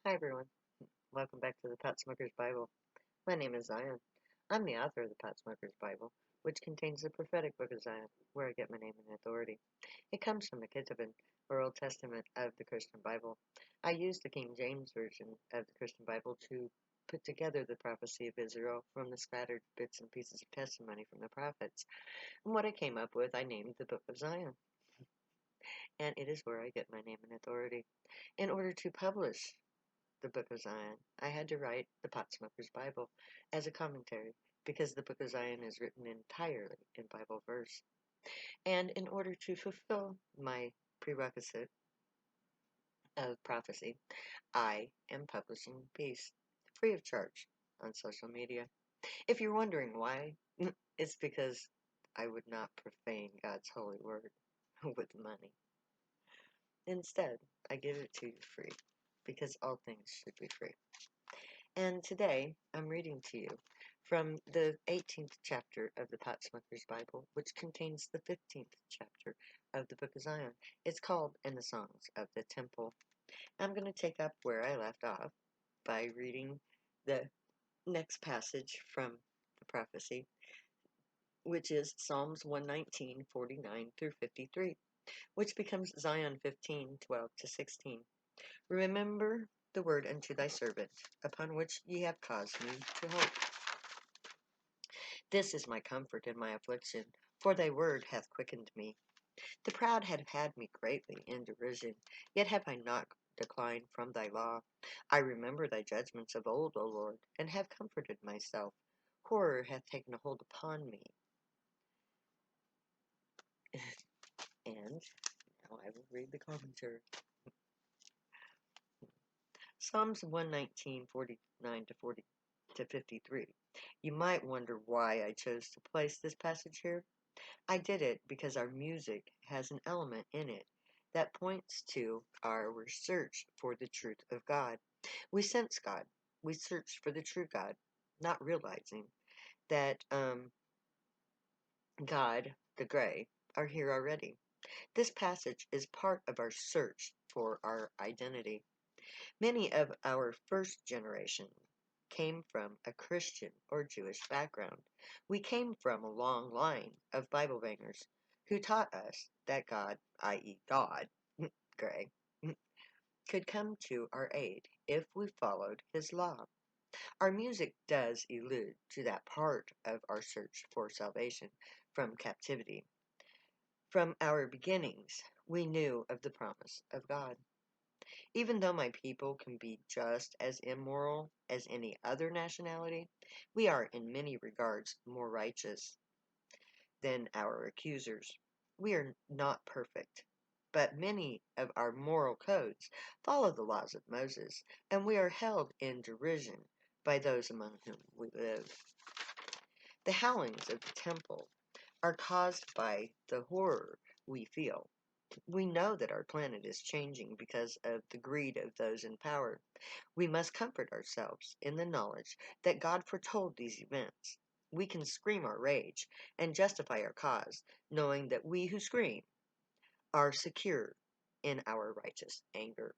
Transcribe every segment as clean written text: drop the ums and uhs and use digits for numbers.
Hi everyone, welcome back to the Pot Smoker's Bible. My name is Zion. I'm the author of the Pot Smoker's Bible, which contains the prophetic book of Zion, where I get my name and authority. It comes from the Ketuvim, or Old Testament of the Christian Bible. I use the King James Version of the Christian Bible to put together the prophecy of Israel from the scattered bits and pieces of testimony from the prophets. And what I came up with, I named the Book of Zion, and it is where I get my name and authority. In order to publish the Book of Zion, I had to write the Potsmoker's Bible as a commentary because the Book of Zion is written entirely in Bible verse. And in order to fulfill my prerequisite of prophecy, I am publishing Peace free of charge on social media. If you're wondering why, it's because I would not profane God's holy word with money. Instead, I give it to you free because all things should be free. And today I'm reading to you from the 18th chapter of the Potsmoker's Bible, which contains the 15th chapter of the Book of Zion. It's called In the Songs of the Temple. I'm going to take up where I left off by reading the next passage from the prophecy, which is Psalms 119:49 through 53, which becomes Zion 15:12 to 16. Remember the word unto thy servant, upon which ye have caused me to hope. This is my comfort in my affliction, for thy word hath quickened me. The proud have had me greatly in derision, yet have I not declined from thy law. I remember thy judgments of old, O Lord, and have comforted myself. Horror hath taken a hold upon me. And now I will read the commentary. Psalms 119:49 to 40 to 53. You might wonder why I chose to place this passage here. I did it because our music has an element in it that points to our search for the truth of God. We sense God. We search for the true God, not realizing that God, the gray, are here already. This passage is part of our search for our identity. Many of our first generation came from a Christian or Jewish background. We came from a long line of Bible bangers who taught us that God, i.e., God, Gray, could come to our aid if we followed his law. Our music does allude to that part of our search for salvation from captivity. From our beginnings, we knew of the promise of God. Even though my people can be just as immoral as any other nationality, we are in many regards more righteous than our accusers. We are not perfect, but many of our moral codes follow the laws of Moses, and we are held in derision by those among whom we live. The howlings of the temple are caused by the horror we feel. We know that our planet is changing because of the greed of those in power. We must comfort ourselves in the knowledge that God foretold these events. We can scream our rage and justify our cause, knowing that we who scream are secure in our righteous anger.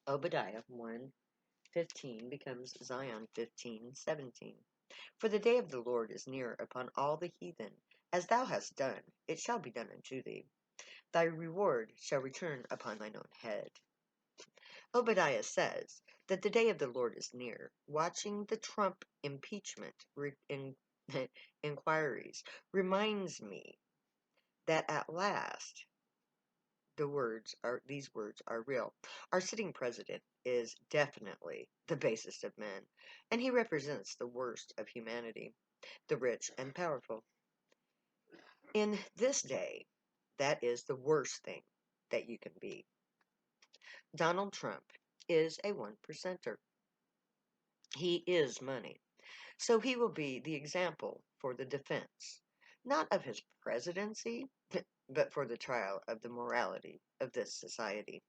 Obadiah 1:15 becomes Zion 15:17. For the day of the Lord is near upon all the heathen. As thou hast done, it shall be done unto thee. Thy reward shall return upon thine own head. Obadiah says that the day of the Lord is near. Watching the Trump impeachment inquiries reminds me that at last these words are real. Our sitting president is definitely the basest of men, and he represents the worst of humanity, the rich and powerful. In this day, that is the worst thing that you can be. Donald Trump is a one percenter. He is money. So he will be the example for the defense, not of his presidency, but for the trial of the morality of this society.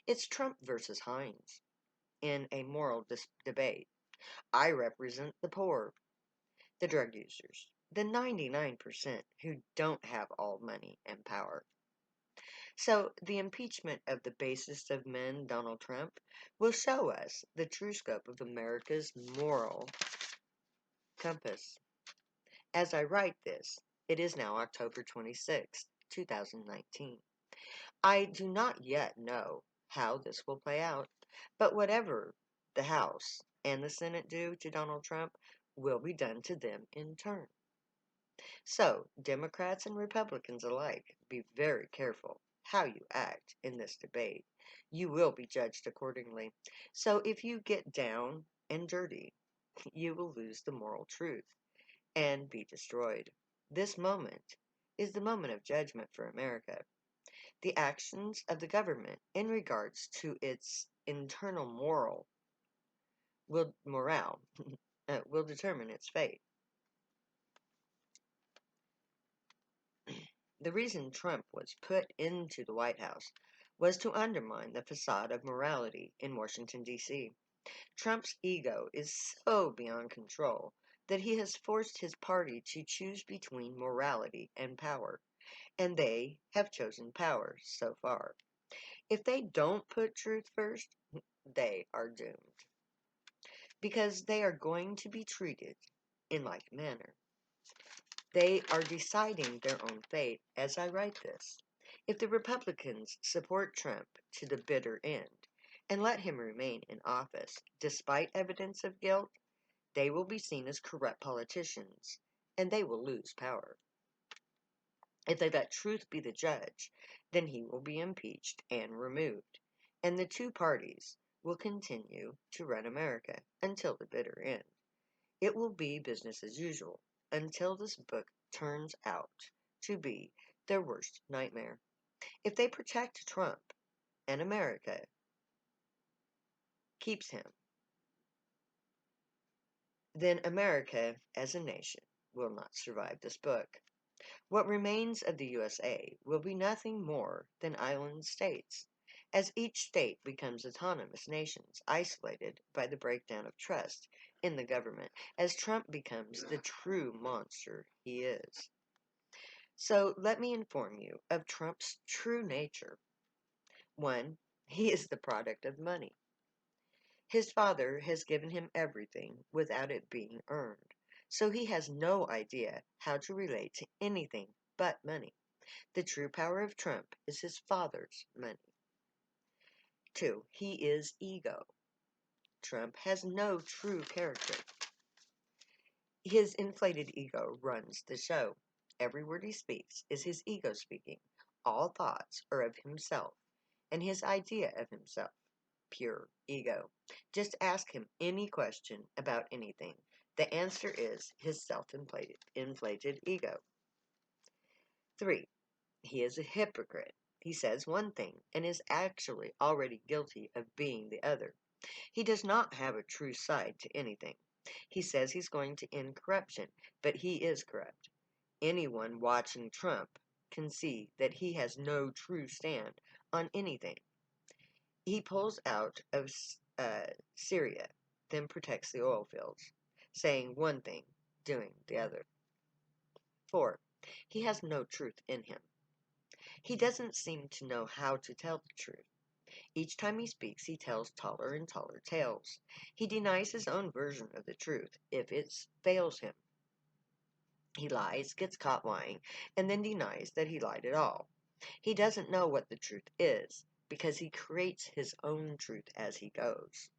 It's Trump versus Hines in a moral debate. I represent the poor, the drug users, the 99% who don't have all money and power. So, the impeachment of the basest of men, Donald Trump, will show us the true scope of America's moral compass. As I write this, it is now October 26, 2019. I do not yet know how this will play out, but whatever the House and the Senate do to Donald Trump will be done to them in turn. So, Democrats and Republicans alike, be very careful how you act in this debate. You will be judged accordingly. So, if you get down and dirty, you will lose the moral truth and be destroyed. This moment is the moment of judgment for America. The actions of the government in regards to its internal morale will determine its fate. The reason Trump was put into the White House was to undermine the facade of morality in Washington, D.C. Trump's ego is so beyond control that he has forced his party to choose between morality and power, and they have chosen power so far. If they don't put truth first, they are doomed, because they are going to be treated in like manner. They are deciding their own fate as I write this. If the Republicans support Trump to the bitter end and let him remain in office despite evidence of guilt, they will be seen as corrupt politicians and they will lose power. If they let truth be the judge, then he will be impeached and removed, and the two parties will continue to run America until the bitter end. It will be business as usual until this book turns out to be their worst nightmare. If they protect Trump and America keeps him, then America as a nation will not survive this book. What remains of the USA will be nothing more than island states, as each state becomes autonomous nations, isolated by the breakdown of trust in the government, as Trump becomes the true monster he is. So let me inform you of Trump's true nature. 1. He is the product of money. His father has given him everything without it being earned, so he has no idea how to relate to anything but money. The true power of Trump is his father's money. 2. He is ego. Trump has no true character. His inflated ego runs the show. Every word he speaks is his ego speaking. All thoughts are of himself and his idea of himself. Pure ego. Just ask him any question about anything. The answer is his self-inflated ego. 3. He is a hypocrite. He says one thing and is actually already guilty of being the other. He does not have a true side to anything. He says he's going to end corruption, but he is corrupt. Anyone watching Trump can see that he has no true stand on anything. He pulls out of Syria, then protects the oil fields, saying one thing, doing the other. 4. He has no truth in him. He doesn't seem to know how to tell the truth. Each time he speaks, he tells taller and taller tales. He denies his own version of the truth if it fails him. He lies, gets caught lying, and then denies that he lied at all. He doesn't know what the truth is because he creates his own truth as he goes.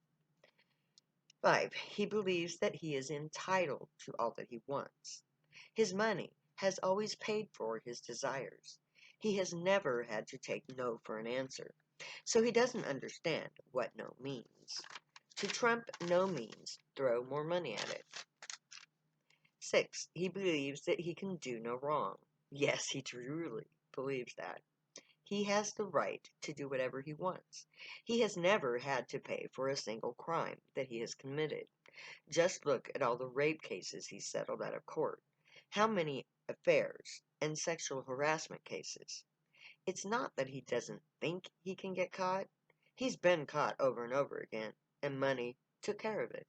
5. He believes that he is entitled to all that he wants. His money has always paid for his desires. He has never had to take no for an answer, so he doesn't understand what no means. To Trump, no means throw more money at it. 6. He believes that he can do no wrong. Yes, he truly believes that. He has the right to do whatever he wants. He has never had to pay for a single crime that he has committed. Just look at all the rape cases he settled out of court. How many affairs and sexual harassment cases? It's not that he doesn't think he can get caught. He's been caught over and over again, and money took care of it.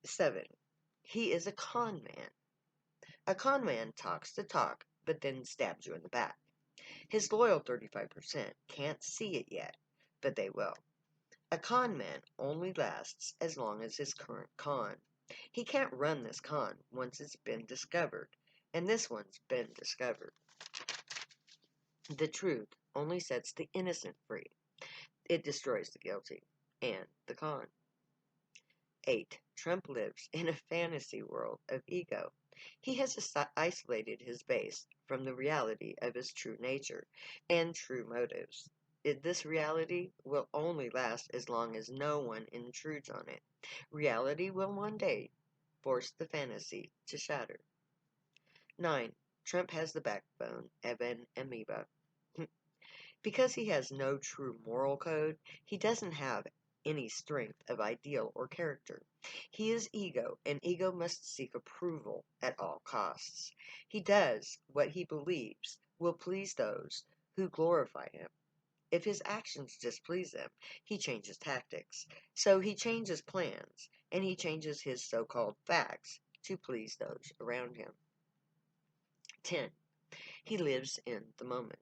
7. He is a con man. A con man talks the talk, but then stabs you in the back. His loyal 35% can't see it yet, but they will. A con man only lasts as long as his current con. He can't run this con once it's been discovered, and this one's been discovered. The truth only sets the innocent free. It destroys the guilty and the con. 8. Trump lives in a fantasy world of ego. He has isolated his base from the reality of his true nature and true motives. This reality will only last as long as no one intrudes on it. Reality will one day force the fantasy to shatter. 9. Trump has the backbone of an amoeba. Because he has no true moral code, he doesn't have any strength of ideal or character. He is ego, and ego must seek approval at all costs. He does what he believes will please those who glorify him. If his actions displease them, he changes tactics. So he changes plans, and he changes his so-called facts to please those around him. 10. He lives in the moment.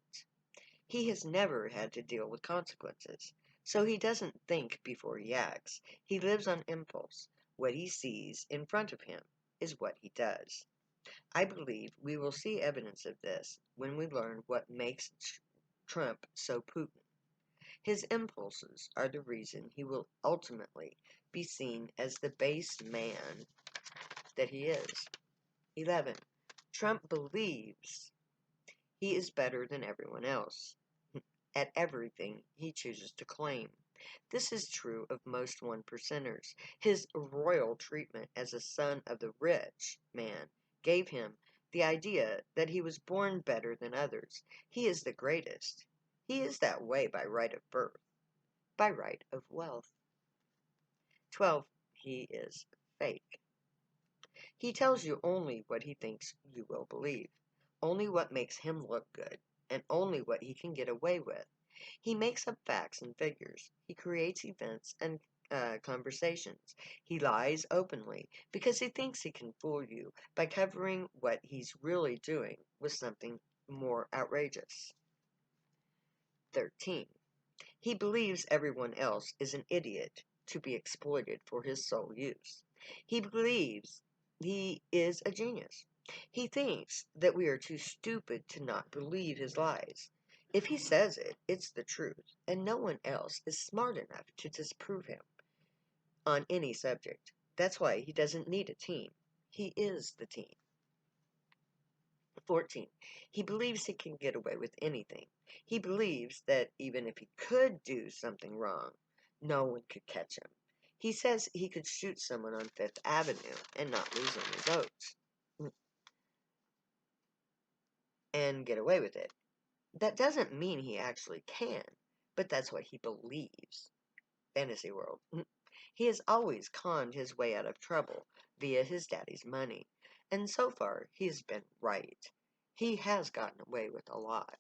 He has never had to deal with consequences, so he doesn't think before he acts. He lives on impulse. What he sees in front of him is what he does. I believe we will see evidence of this when we learn what makes Trump so Putin. His impulses are the reason he will ultimately be seen as the base man that he is. 11. Trump believes he is better than everyone else at everything he chooses to claim. This is true of most one percenters. His royal treatment as a son of the rich man gave him the idea that he was born better than others. He is the greatest. He is that way by right of birth, by right of wealth. 12. He is fake. He tells you only what he thinks you will believe, only what makes him look good, and only what he can get away with. He makes up facts and figures. He creates events and conversations. He lies openly because he thinks he can fool you by covering what he's really doing with something more outrageous. 13. He believes everyone else is an idiot to be exploited for his sole use. He believes he is a genius. He thinks that we are too stupid to not believe his lies. If he says it, it's the truth, and no one else is smart enough to disprove him on any subject. That's why he doesn't need a team. He is the team. 14. He believes he can get away with anything. He believes that even if he could do something wrong, no one could catch him. He says he could shoot someone on Fifth Avenue and not lose any votes and get away with it. That doesn't mean he actually can, but that's what he believes. Fantasy world. He has always conned his way out of trouble via his daddy's money, and so far he has been right. He has gotten away with a lot.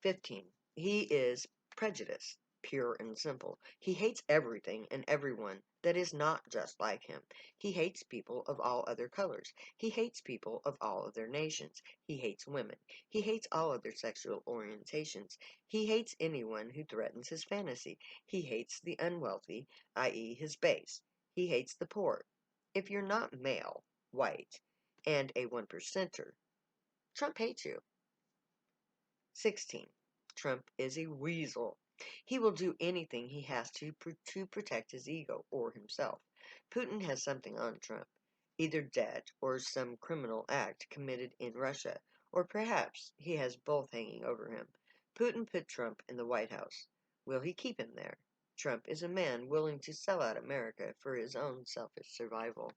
15. He is prejudiced, pure and simple. He hates everything and everyone that is not just like him. He hates people of all other colors. He hates people of all other nations. He hates women. He hates all other sexual orientations. He hates anyone who threatens his fantasy. He hates the unwealthy, i.e., his base. He hates the poor. If you're not male, white, and a one percenter, Trump hates you. 16. Trump is a weasel. He will do anything he has to protect his ego or himself. Putin has something on Trump, either debt or some criminal act committed in Russia, or perhaps he has both hanging over him. Putin put Trump in the White House. Will he keep him there? Trump is a man willing to sell out America for his own selfish survival.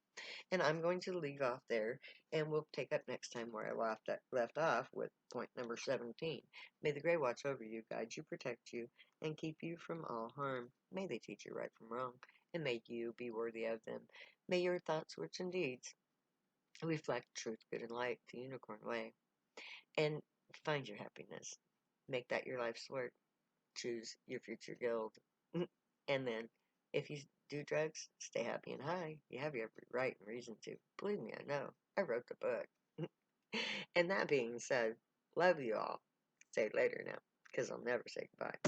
And I'm going to leave off there, and we'll take up next time where I left off with point number 17. May the Grey watch over you, guide you, protect you, and keep you from all harm. May they teach you right from wrong, and may you be worthy of them. May your thoughts, words, and deeds reflect truth, good, and light the unicorn way. And find your happiness. Make that your life's work. Choose your future guild. And then, if you do drugs, stay happy and high. You have every right and reason to. Believe me, I know. I wrote the book. And that being said, love you all. Say later now, because I'll never say goodbye.